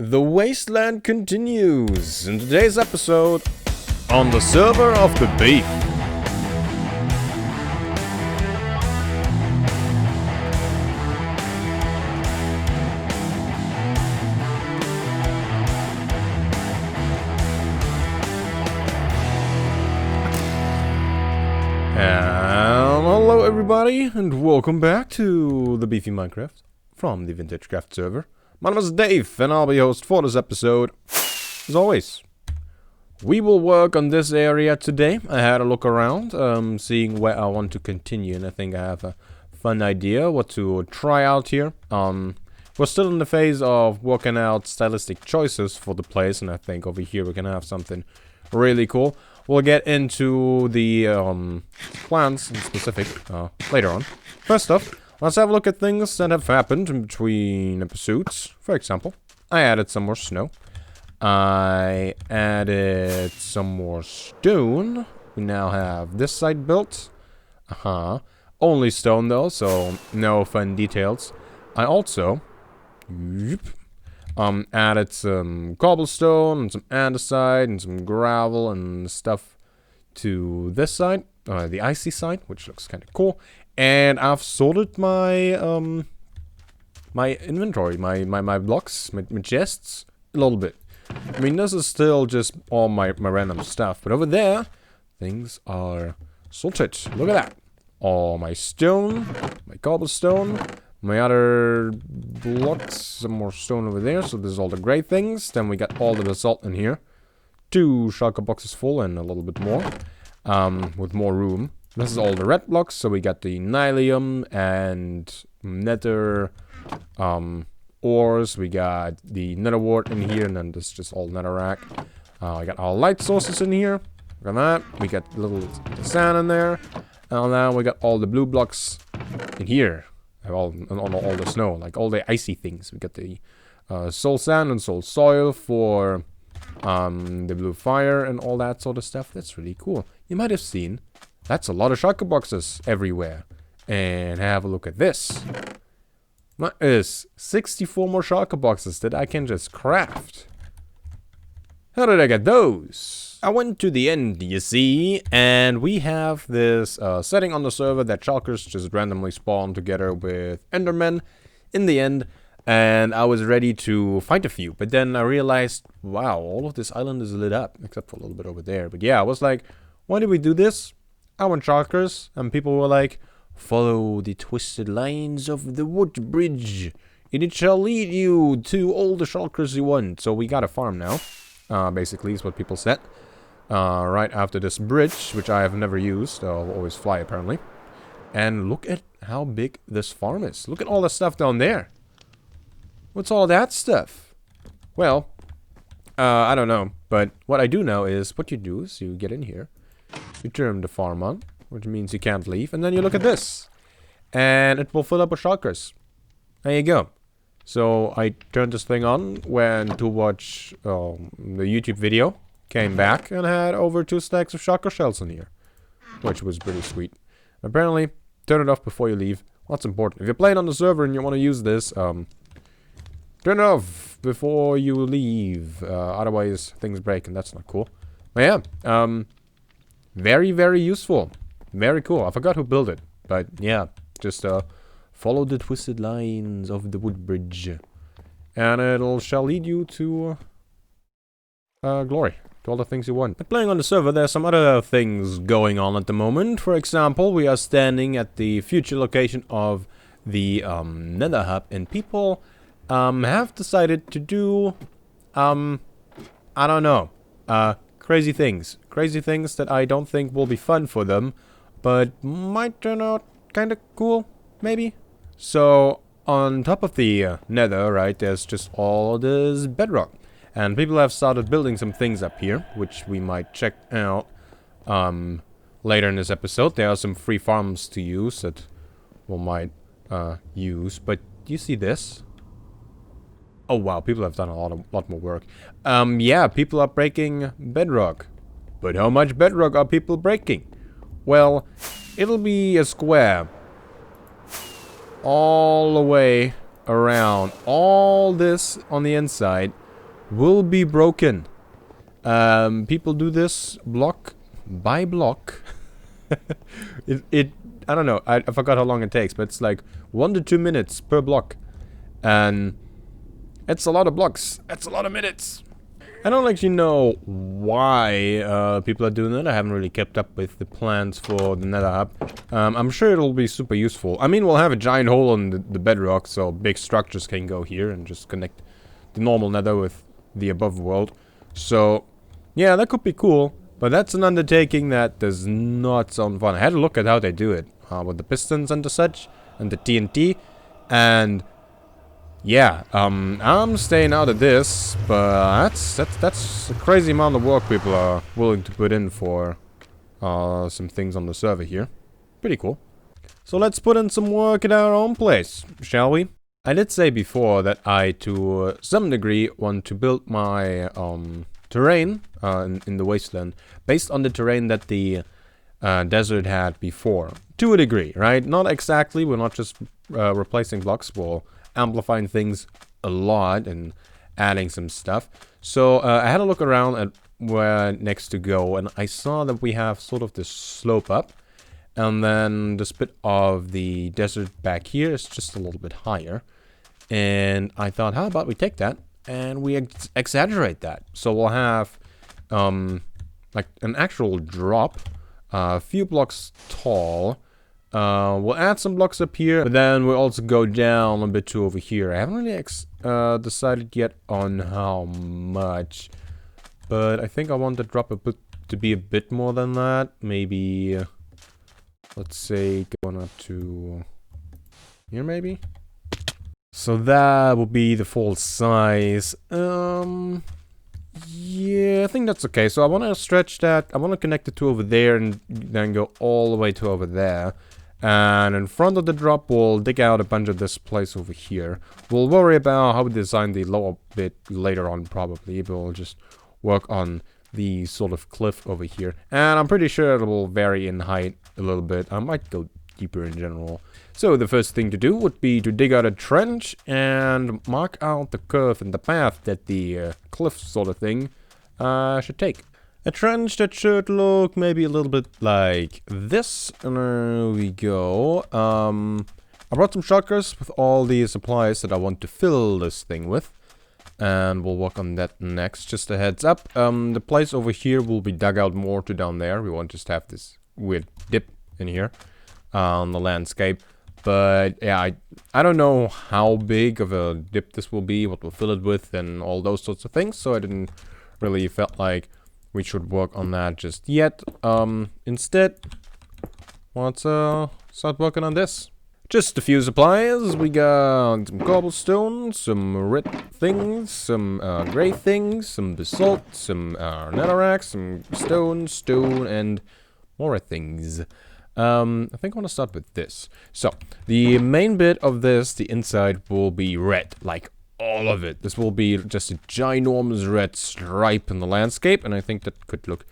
The wasteland continues in today's episode on the server of the Beef. And hello everybody, and welcome back to the Beefy Minecraft from the VintageCraft server. My name is Dave, and I'll be your host for this episode. As always, we will work on this area today. I had a look around, seeing where I want to continue, and I think I have a fun idea what to try out here. We're still in the phase of working out stylistic choices for the place, and I think over here we can have something really cool. We'll get into the plans in specific later on. First off, let's have a look at things that have happened in between episodes. For example, I added some more snow. I added some more stone. We now have this side built. Only stone though, so no fun details. I also added some cobblestone and some andesite and some gravel and stuff to this side, the icy side, which looks kind of cool. And I've sorted my my inventory, my blocks, my chests a little bit. I mean, this is still just all my random stuff, but over there, things are sorted. Look at that. All my stone, my cobblestone, my other blocks, some more stone over there, so there's all the great things. Then we got all the basalt in here. 2 shulker boxes full and a little bit more, with more room. This is all the red blocks, so we got the nylium and nether ores. We got the nether wart in here, and then this is just all netherrack. I got our light sources in here. Look at that. We got a little sand in there. And now we got all the blue blocks in here. All the snow, like all the icy things. We got the soul sand and soul soil for the blue fire and all that sort of stuff. That's really cool. You might have seen that's a lot of shulker boxes everywhere. And have a look at this. That is 64 more shulker boxes that I can just craft. How did I get those? I went to the end, you see, and we have this setting on the server that shulkers just randomly spawn together with endermen in the end. And I was ready to fight a few, but then I realized, wow, all of this island is lit up, except for a little bit over there. But yeah, I was like, why did we do this? I want shulkers, and people were like, follow the twisted lines of the wood bridge, and it shall lead you to all the shulkers you want. So we got a farm now, basically is what people said. Right after this bridge, which I have never used, I'll always fly apparently. And look at how big this farm is. Look at all the stuff down there. What's all that stuff? Well, I don't know, but what I do know is what you do is you get in here. You turn the farm on, which means you can't leave, and then you look at this. And it will fill up with shulkers. There you go. So I turned this thing on, went to watch the YouTube video, came back, and had over 2 stacks of shulker shells in here. Which was pretty sweet. Apparently, turn it off before you leave. What's important? If you're playing on the server and you want to use this, turn it off before you leave. Otherwise, things break, and that's not cool. But yeah, very, very useful. Very cool. I forgot who built it. But yeah, just follow the twisted lines of the wood bridge. And it shall lead you to glory. To all the things you want. But playing on the server, there's some other things going on at the moment. For example, we are standing at the future location of the nether hub. And people have decided to do, I don't know, crazy things. Crazy things that I don't think will be fun for them, but might turn out kind of cool, maybe. So, on top of the nether, right, there's just all this bedrock. And people have started building some things up here, which we might check out later in this episode. There are some free farms to use that we might use, but do you see this? Oh wow, people have done a lot more work. Yeah, people are breaking bedrock. But how much bedrock are people breaking? Well, it'll be a square all the way around. All this on the inside will be broken. People do this block by block. I don't know. I forgot how long it takes, but it's like 1 to 2 minutes per block. And it's a lot of blocks. That's a lot of minutes. I don't actually know why people are doing it. I haven't really kept up with the plans for the Nether Hub. I'm sure it'll be super useful. I mean, we'll have a giant hole in the bedrock, so big structures can go here and just connect the normal Nether with the above world. So, yeah, that could be cool. But that's an undertaking that does not sound fun. I had a look at how they do it with the pistons and the such, and the TNT, and yeah, I'm staying out of this, but that's a crazy amount of work people are willing to put in for some things on the server here. Pretty cool. So let's put in some work at our own place, shall we? I did say before that I, to some degree, want to build my terrain in the wasteland based on the terrain that the desert had before. To a degree, right? Not exactly, we're not just replacing blocks, we're amplifying things a lot and adding some stuff. So I had a look around at where next to go, and I saw that we have sort of this slope up, and then this bit of the desert back here is just a little bit higher. And I thought, how about we take that and we exaggerate that? So we'll have like an actual drop, a few blocks tall. We'll add some blocks up here, but then we'll also go down a bit to over here. I haven't really decided yet on how much, but I think I want the drop to be a bit more than that. Maybe, let's say, going up to here, maybe. So that will be the full size. Yeah, I think that's okay. So I want to stretch that. I want to connect the two over there and then go all the way to over there. And in front of the drop, we'll dig out a bunch of this place over here. We'll worry about how we design the lower bit later on, probably. We'll just work on the sort of cliff over here. And I'm pretty sure it will vary in height a little bit. I might go deeper in general. So the first thing to do would be to dig out a trench and mark out the curve and the path that the cliff sort of thing should take. A trench that should look maybe a little bit like this. And there we go. I brought some shotguns with all the supplies that I want to fill this thing with. And we'll work on that next. Just a heads up. The place over here will be dug out more to down there. We won't just have this weird dip in here on the landscape. But yeah, I don't know how big of a dip this will be, what we'll fill it with, and all those sorts of things. So I didn't really felt like we should work on that just yet. Instead, let's start working on this. Just a few supplies. We got some cobblestone, some red things, some gray things, some basalt, some netherrack, some stone, and more red things. I think I want to start with this. So, the main bit of this, the inside, will be red. Like, all of it. This will be just a ginormous red stripe in the landscape. And I think that could look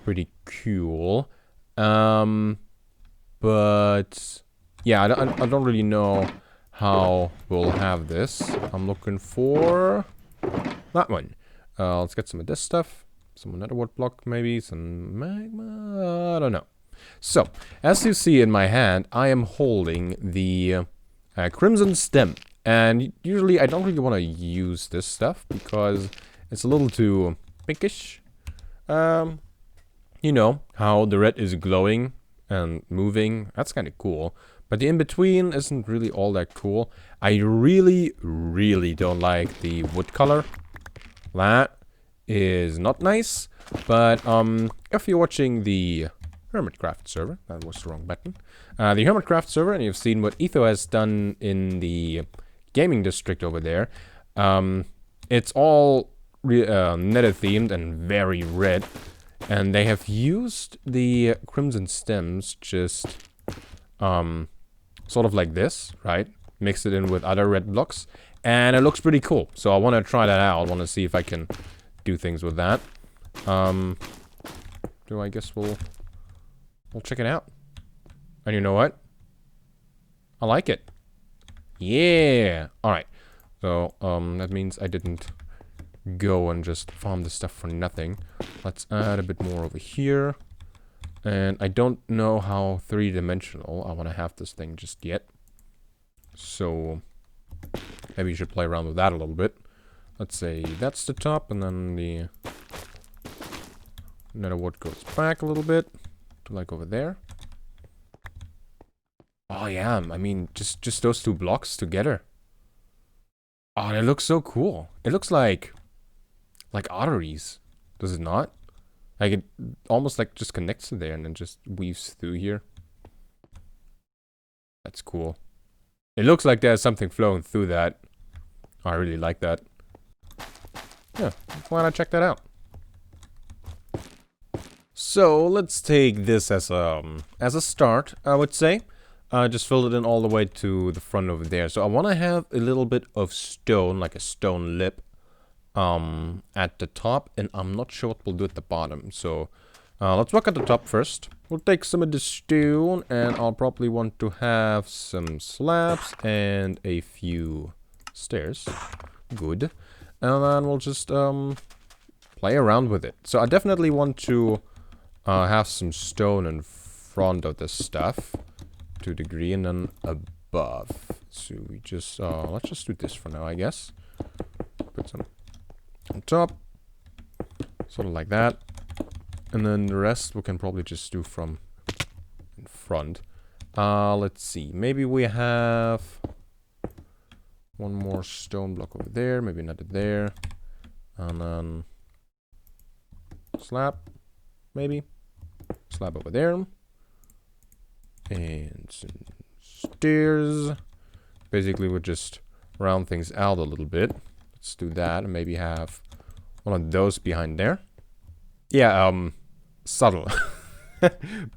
pretty cool. But, yeah, I don't really know how we'll have this. I'm looking for that one. Let's get some of this stuff. Some netherwood block, maybe. Some magma. I don't know. So, as you see in my hand, I am holding the crimson stem. And usually I don't really want to use this stuff because it's a little too pinkish. You know, how the red is glowing and moving. That's kind of cool. But the in-between isn't really all that cool. I really, really don't like the wood color. That is not nice. But if you're watching the VintageCraft server, that was the wrong button. The VintageCraft server, and you've seen what Etho has done in the gaming district over there. It's all nether themed and very red. And they have used the crimson stems just sort of like this, right? Mix it in with other red blocks. And it looks pretty cool. So I want to try that out. I want to see if I can do things with that. I guess we'll check it out. And you know what? I like it. Yeah. Alright. So, that means I didn't go and just farm this stuff for nothing. Let's add a bit more over here. And I don't know how three-dimensional I want to have this thing just yet. So maybe you should play around with that a little bit. Let's say that's the top, and then the nether wart goes back a little bit to like over there. Oh yeah, I mean just those two blocks together. Oh, that looks so cool. It looks like arteries, does it not? Like it almost like just connects to there and then just weaves through here. That's cool. It looks like there's something flowing through that. Oh, I really like that. Yeah, why not check that out? So let's take this as a start, I would say. I just filled it in all the way to the front over there. So I want to have a little bit of stone, like a stone lip, at the top, and I'm not sure what we'll do at the bottom. So let's work at the top first. We'll take some of the stone, and I'll probably want to have some slabs and a few stairs. Good. And then we'll just play around with it. So I definitely want to have some stone in front of this stuff to a degree, and then above. So we just let's just do this for now, I guess. Put some on top, sort of like that, and then the rest we can probably just do from in front. Let's see, maybe we have one more stone block over there, maybe another there, and then slab, maybe slab over there, and some stairs. Basically we'll just round things out a little bit. Let's do that, and maybe have one of those behind there. Yeah, subtle.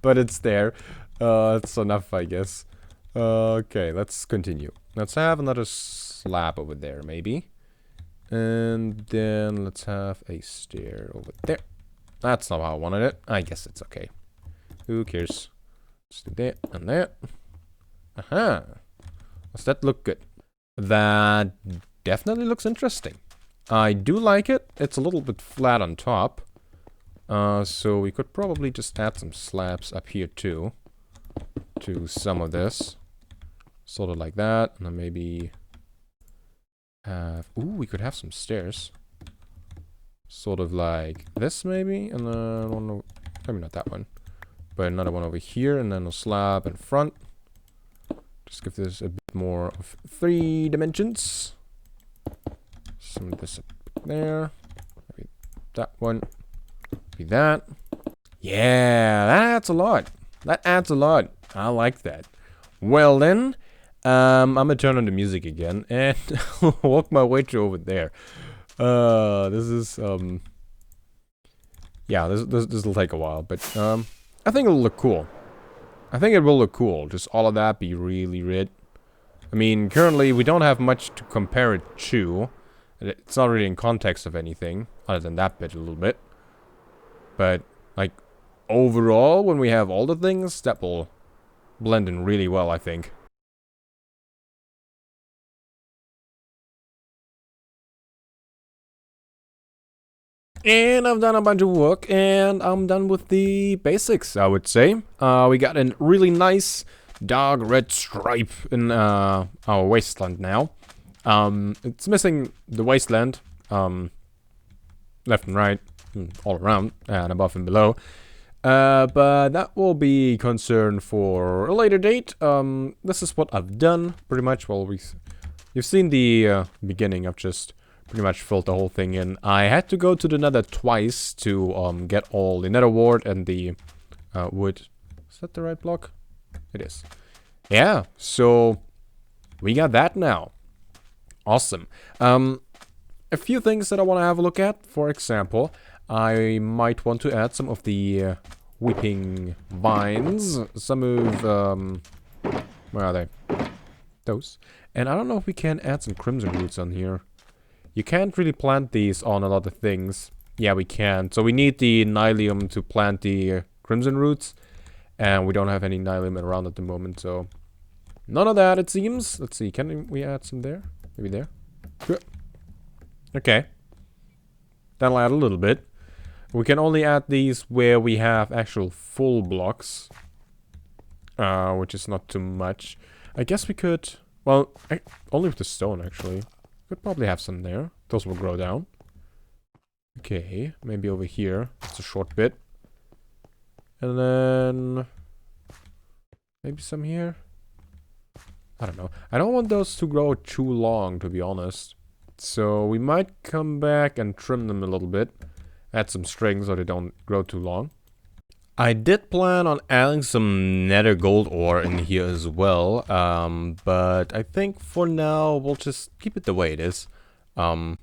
But it's there. It's enough, I guess. Okay, let's continue. Let's have another slab over there, maybe. And then let's have a stair over there. That's not how I wanted it. I guess it's okay. Who cares? Let's do that and that. Aha! Does that look good? That definitely looks interesting. I do like it. It's a little bit flat on top. So we could probably just add some slabs up here too. To some of this. Sort of like that. And then maybe have... Ooh, we could have some stairs. Sort of like this maybe. And then one... Maybe not that one. But another one over here. And then a slab in front. Just give this a bit more of 3 dimensions. Some of this up there. Maybe that one. Maybe that. Yeah, that's a lot. That adds a lot. I like that. Well then, I'm gonna turn on the music again and walk my way to over there. This is yeah, this will take a while, but I think it'll look cool. I think it will look cool. Just all of that be really red. I mean, currently we don't have much to compare it to. It's not really in context of anything other than that bit a little bit. But like overall, when we have all the things, that will blend in really well, I think. And I've done a bunch of work, and I'm done with the basics, I would say. We got a really nice dark red stripe in our wasteland now. It's missing the wasteland, left and right, all around, and above and below. But that will be concern for a later date. This is what I've done, pretty much. Well, you've seen the beginning. I've just pretty much filled the whole thing in. I had to go to the nether twice to get all the nether wart and the wood. Is that the right block? It is. Yeah, so we got that now. Awesome. A few things that I want to have a look at. For example, I might want to add some of the weeping vines. Some of, where are they? Those. And I don't know if we can add some crimson roots on here. You can't really plant these on a lot of things. Yeah, we can. So we need the nylium to plant the crimson roots. And we don't have any nylium around at the moment, so... None of that, it seems. Let's see, can we add some there? Maybe there? Good. Okay. That'll add a little bit. We can only add these where we have actual full blocks. Which is not too much. I guess we could... Well, only with the stone, actually. Could probably have some there. Those will grow down. Okay, maybe over here. It's a short bit. And then... maybe some here? I don't know. I don't want those to grow too long, to be honest. So we might come back and trim them a little bit. Add some strings so they don't grow too long. I did plan on adding some nether gold ore in here as well. But I think for now we'll just keep it the way it is. I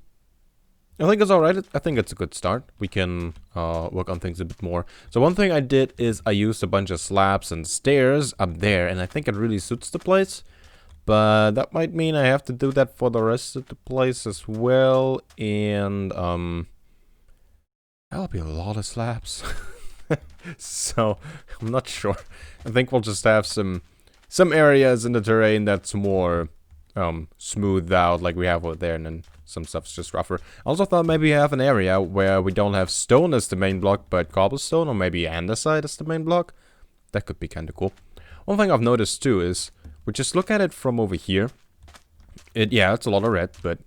think it's alright. I think it's a good start. We can work on things a bit more. So one thing I did is I used a bunch of slabs and stairs up there. And I think it really suits the place. But that might mean I have to do that for the rest of the place as well. And that'll be a lot of slabs. So I'm not sure. I think we'll just have some areas in the terrain that's more smoothed out like we have over there, and then some stuff's just rougher. I also thought maybe have an area where we don't have stone as the main block, but cobblestone or maybe andesite as the main block. That could be kind of cool. One thing I've noticed too is we just look at it from over here. Yeah, it's a lot of red, but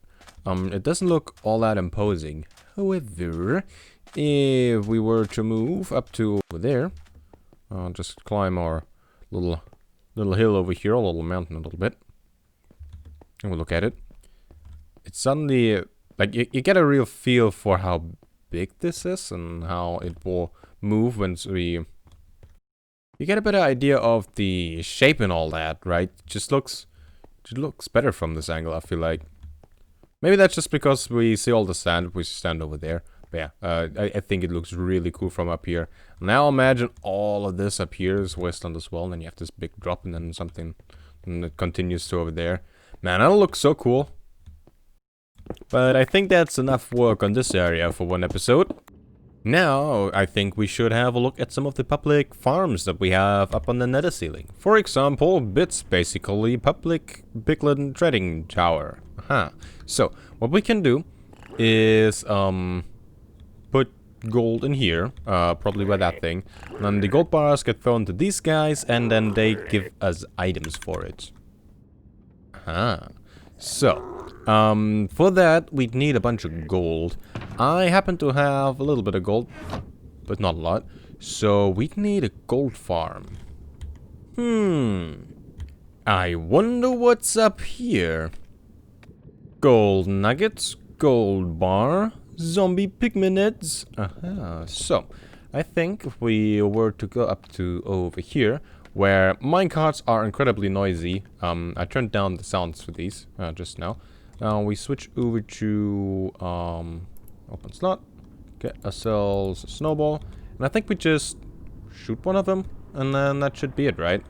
it doesn't look all that imposing. However, if we were to move up to over there, just climb our little hill over here, a little mountain a little bit, and we'll look at it. It's suddenly, like, you get a real feel for how big this is and how it will move once we... You get a better idea of the shape and all that, right? It just looks better from this angle, I feel like. Maybe that's just because we see all the sand if we stand over there. But yeah, I think it looks really cool from up here. Now imagine all of this up here is wasteland as well, and then you have this big drop and then something, and it continues to over there. Man, that'll look so cool. But I think that's enough work on this area for one episode. Now, I think we should have a look at some of the public farms that we have up on the nether ceiling. For example, Bits, basically public Bigland trading tower. So, what we can do is put gold in here, probably by that thing. And then the gold bars get thrown to these guys, and then they give us items for it. So, for that, we'd need a bunch of gold. I happen to have a little bit of gold, but not a lot. So, we'd need a gold farm. I wonder what's up here. Gold nuggets, gold bar, zombie pigmenets. So, I think if we were to go up to over here, where minecarts are incredibly noisy. I turned down the sounds for these just now. We switch over to open slot, get ourselves a snowball, and I think we just shoot one of them, and then that should be it, right?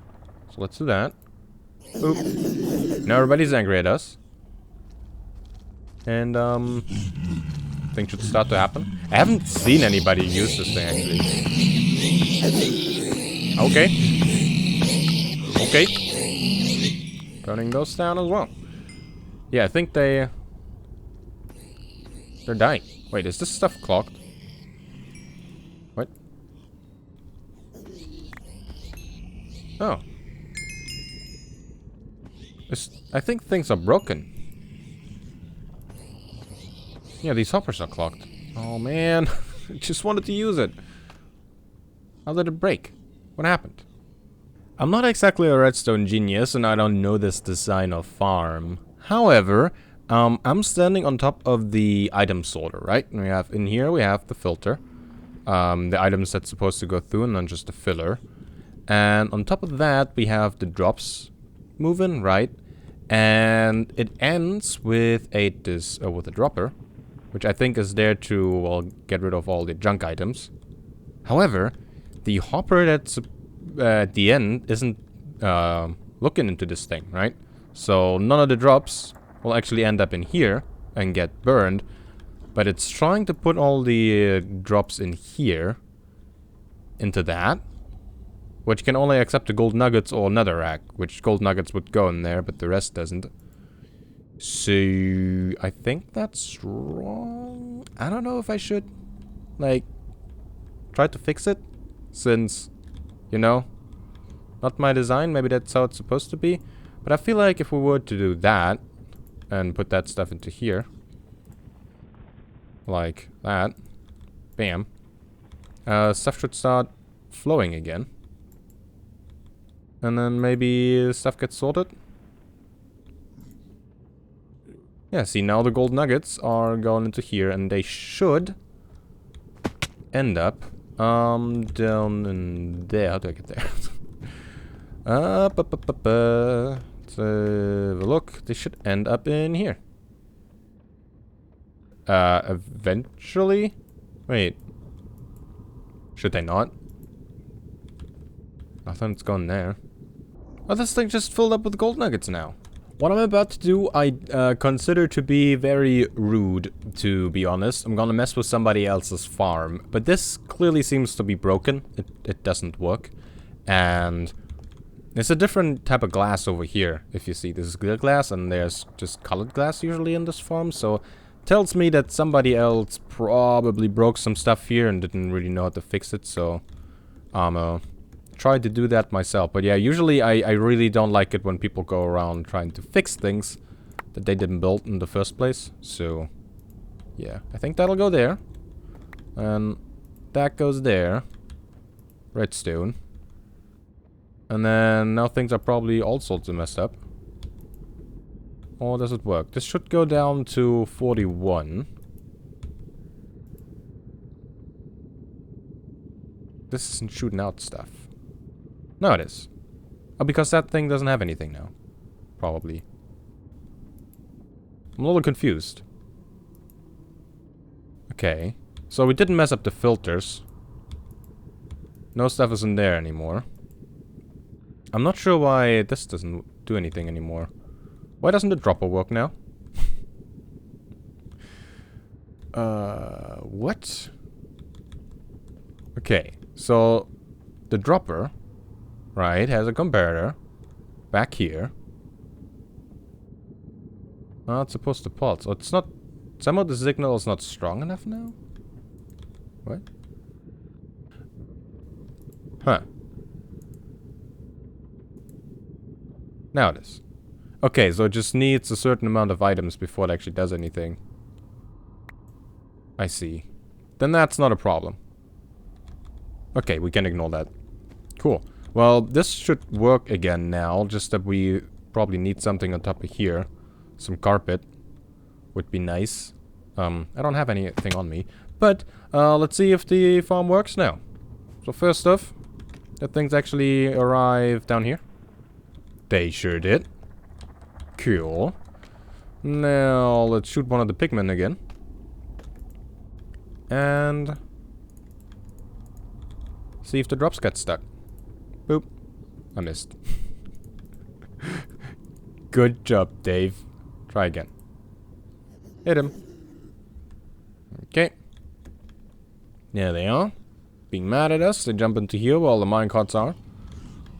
So let's do that. Oop. Now everybody's angry at us. And things should start to happen. I haven't seen anybody use this thing actually. Okay. Turning those down as well. Yeah, I think they're dying. Wait, is this stuff clogged? What? Oh. I think things are broken. Yeah, these hoppers are clogged. Oh man, I just wanted to use it. How did it break? What happened? I'm not exactly a redstone genius and I don't know this design of farm. However, I'm standing on top of the item sorter, right? And we have in here we have the filter. The items that's supposed to go through and then just a filler. And on top of that we have the drops moving, right? And it ends with a dropper, which I think is there to, well, get rid of all the junk items. However, the hopper that's at the end isn't looking into this thing, right? So none of the drops will actually end up in here and get burned, but it's trying to put all the drops in here into that, which can only accept the gold nuggets or netherrack, which gold nuggets would go in there, but the rest doesn't. So, I think that's wrong. I don't know if I should, like, try to fix it. Since, you know, not my design. Maybe that's how it's supposed to be. But I feel like if we were to do that, and put that stuff into here, like that, bam, stuff should start flowing again. And then maybe stuff gets sorted. Yeah, see, now the gold nuggets are going into here, and they should end up down in there. How do I get there? Let's have a look. They should end up in here. Eventually? Wait. Should they not? Nothing's gone there. Oh, this thing just filled up with gold nuggets now. What I'm about to do, I consider to be very rude, to be honest. I'm gonna mess with somebody else's farm. But this clearly seems to be broken. It doesn't work. And there's a different type of glass over here. If you see, this is clear glass, and there's just colored glass usually in this farm. So, tells me that somebody else probably broke some stuff here and didn't really know how to fix it. So, try to do that myself. But yeah, usually I really don't like it when people go around trying to fix things that they didn't build in the first place. So, yeah, I think that'll go there. And that goes there. Redstone. And then now things are probably all sorts of messed up. Or does it work? This should go down to 41. This isn't shooting out stuff. No, it is. Oh, because that thing doesn't have anything now. Probably. I'm a little confused. Okay. So we didn't mess up the filters. No stuff isn't there anymore. I'm not sure why this doesn't do anything anymore. Why doesn't the dropper work now? What? Okay, so the dropper, right, has a comparator back here. Oh, it's supposed to pulse. Oh, it's not. Somehow the signal is not strong enough now? What? Huh. Now it is. Okay, so it just needs a certain amount of items before it actually does anything. I see. Then that's not a problem. Okay, we can ignore that. Cool. Well, this should work again now, just that we probably need something on top of here. Some carpet would be nice. I don't have anything on me. But, let's see if the farm works now. So first off, did things actually arrive down here? They sure did. Cool. Now, let's shoot one of the pigmen again. And see if the drops get stuck. Boop. I missed. Good job, Dave. Try again. Hit him. Okay. There they are. Being mad at us, they jump into here while the minecarts are.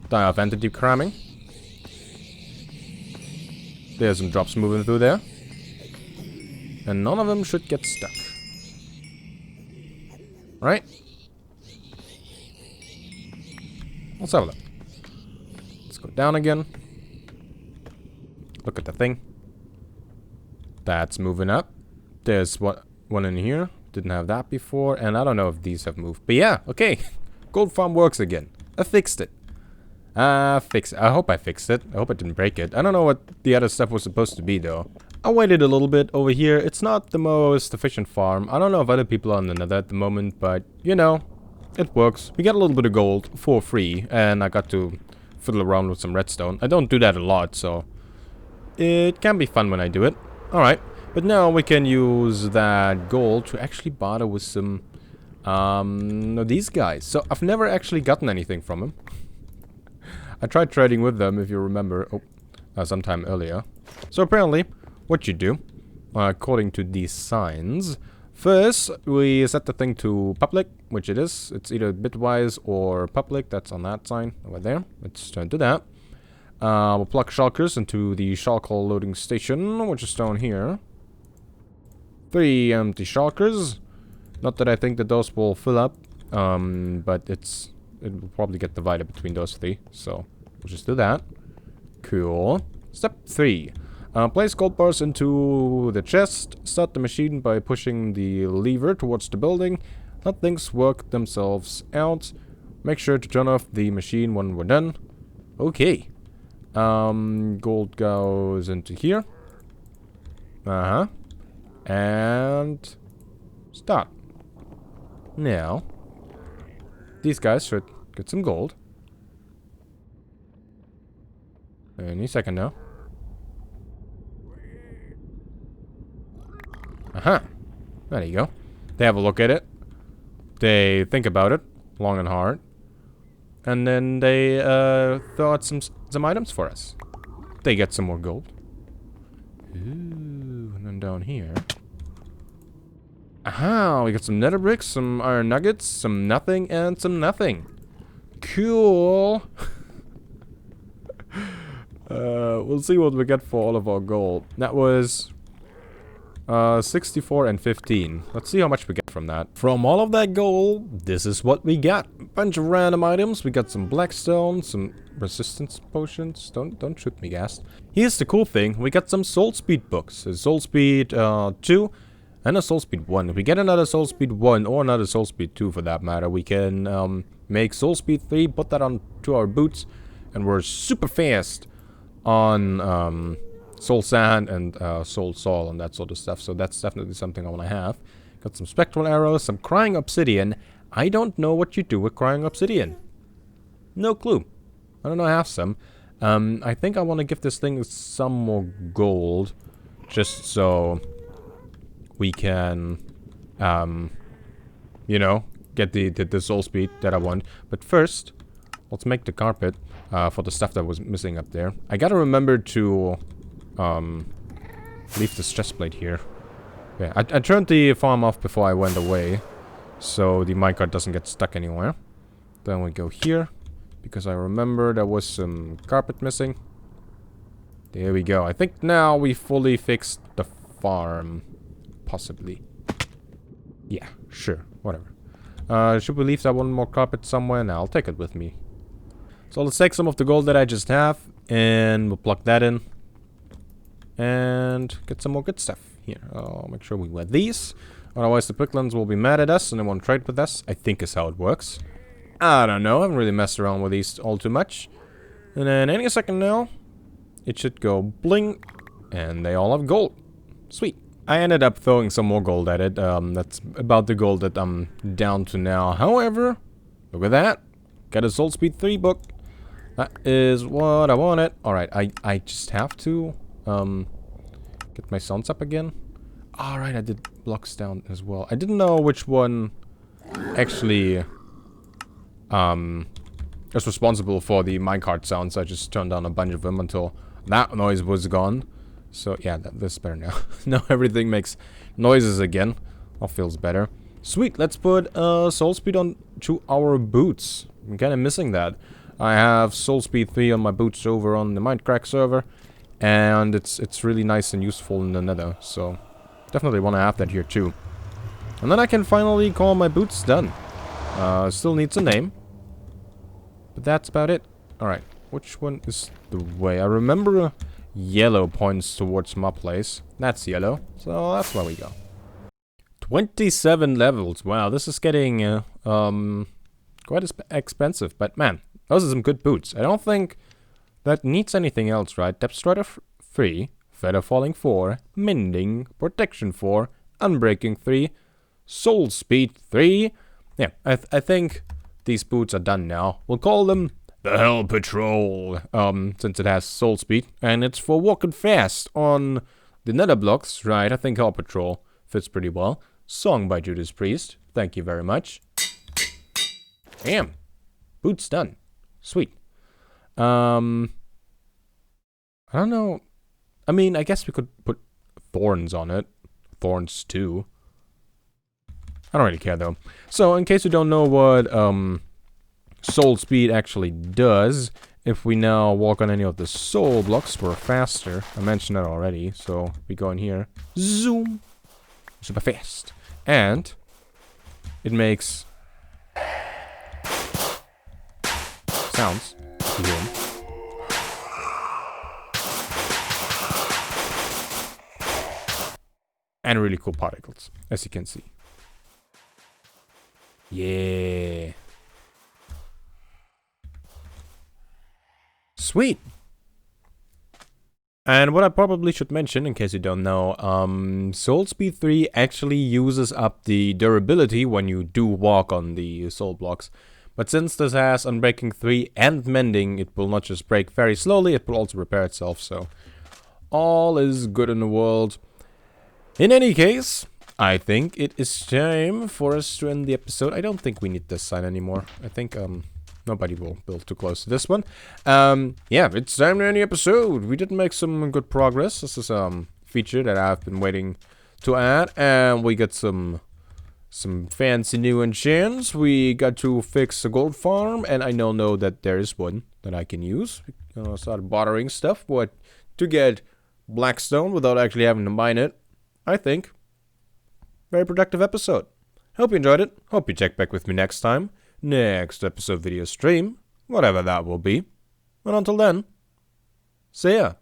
Die of entity cramming. There's some drops moving through there. And none of them should get stuck. Right? Let's have a look. Let's go down again. Look at the thing. That's moving up. There's one in here. Didn't have that before. And I don't know if these have moved. But yeah, okay. Gold farm works again. I fixed it. I hope I fixed it. I hope I didn't break it. I don't know what the other stuff was supposed to be, though. I waited a little bit over here. It's not the most efficient farm. I don't know if other people are on the nether at the moment, but, you know, it works. We get a little bit of gold for free, and I got to fiddle around with some redstone. I don't do that a lot, so it can be fun when I do it. Alright, but now we can use that gold to actually barter with some, these guys. So I've never actually gotten anything from them. I tried trading with them, if you remember, sometime earlier. So apparently, what you do, according to these signs, first we set the thing to public, which it is. It's either bitwise or public. That's on that sign over there. Let's turn to that. We'll plug shulkers into the shulker loading station, which is down here. 3 empty shulkers. Not that I think that those will fill up, but it will probably get divided between those 3, so we'll just do that. Cool. Step 3. Place gold bars into the chest. Start the machine by pushing the lever towards the building. Let things work themselves out. Make sure to turn off the machine when we're done. Okay. Gold goes into here. And start. Now, these guys should get some gold. Any second now. There you go. They have a look at it. They think about it long and hard. And then they throw out some items for us. They get some more gold. Ooh, and then down here. We got some nether bricks, some iron nuggets, some nothing, and some nothing. Cool. We'll see what we get for all of our gold. That was 64 and 15. Let's see how much we get from that. From all of that gold, this is what we got. A bunch of random items. We got some blackstone, some resistance potions. Don't shoot me, gas. Here's the cool thing. We got some soul speed books. A soul speed 2 and a soul speed 1. If we get another soul speed 1 or another soul speed 2 for that matter, we can make soul speed 3, put that onto our boots, and we're super fast on soul sand and soul soil and that sort of stuff. So that's definitely something I want to have. Got some spectral arrows, some crying obsidian. I don't know what you do with crying obsidian. No clue. I don't know, I have some. I think I want to give this thing some more gold, just so we can, you know, get the soul speed that I want. But first, let's make the carpet for the stuff that was missing up there. I gotta remember to leave this chest plate here. Yeah, I turned the farm off before I went away, so the minecart doesn't get stuck anywhere. Then we go here, because I remember there was some carpet missing. There we go. I think now we fully fixed the farm. Possibly. Yeah, sure. Whatever. Should we leave that one more carpet somewhere? Now I'll take it with me. So let's take some of the gold that I just have, and we'll plug that in. And get some more good stuff. Here, I'll make sure we wear these. Otherwise the piglins will be mad at us and they won't trade with us, I think is how it works. I don't know, I haven't really messed around with these all too much. And then any second now, it should go bling, and they all have gold. Sweet. I ended up throwing some more gold at it. That's about the gold that I'm down to now. However, look at that. Got a soul speed 3 book. That is what I wanted. Alright, I just have to get my sounds up again. Alright, I did blocks down as well. I didn't know which one actually is responsible for the minecart sounds. I just turned down a bunch of them until that noise was gone. So yeah, this is better now. Now everything makes noises again. That feels better. Sweet, let's put soul speed on to our boots. I'm kind of missing that. I have soul speed 3 on my boots over on the Minecraft server, and it's really nice and useful in the nether. So definitely want to have that here too. And then I can finally call my boots done. Still needs a name, but that's about it. All right, which one is the way? I remember yellow points towards my place. That's yellow, so that's where we go. 27 levels. Wow, this is getting quite expensive, but man, those are some good boots. I don't think that needs anything else, right? Depth Strider 3, Feather Falling 4, Mending, Protection 4, Unbreaking 3, Soul Speed 3. Yeah, I think these boots are done now. We'll call them the Hell Patrol, since it has soul speed, and it's for walking fast on the nether blocks, right? I think Hell Patrol fits pretty well. Song by Judas Priest, thank you very much. Damn, boots done. Sweet. I don't know. I mean, I guess we could put thorns on it. Thorns too. I don't really care though. So, in case you don't know what soul speed actually does, if we now walk on any of the soul blocks, we're faster. I mentioned that already, so we go in here. Zoom! Super fast. And it makes sounds. You hear 'em. And really cool particles, as you can see. Yeah. Sweet. And what I probably should mention, in case you don't know, Soul Speed 3 actually uses up the durability when you do walk on the soul blocks. But since this has Unbreaking 3 and Mending, it will not just break very slowly, it will also repair itself, so all is good in the world. In any case, I think it is time for us to end the episode. I don't think we need this sign anymore. I think nobody will build too close to this one. Yeah, it's time to end the episode. We did make some good progress. This is a feature that I've been waiting to add, and we got some fancy new enchants. We got to fix a gold farm, and I now know that there is one that I can use. Start bartering stuff, but to get blackstone without actually having to mine it, I think. Very productive episode. Hope you enjoyed it. Hope you check back with me next time. Next episode video stream. Whatever that will be. And until then, see ya.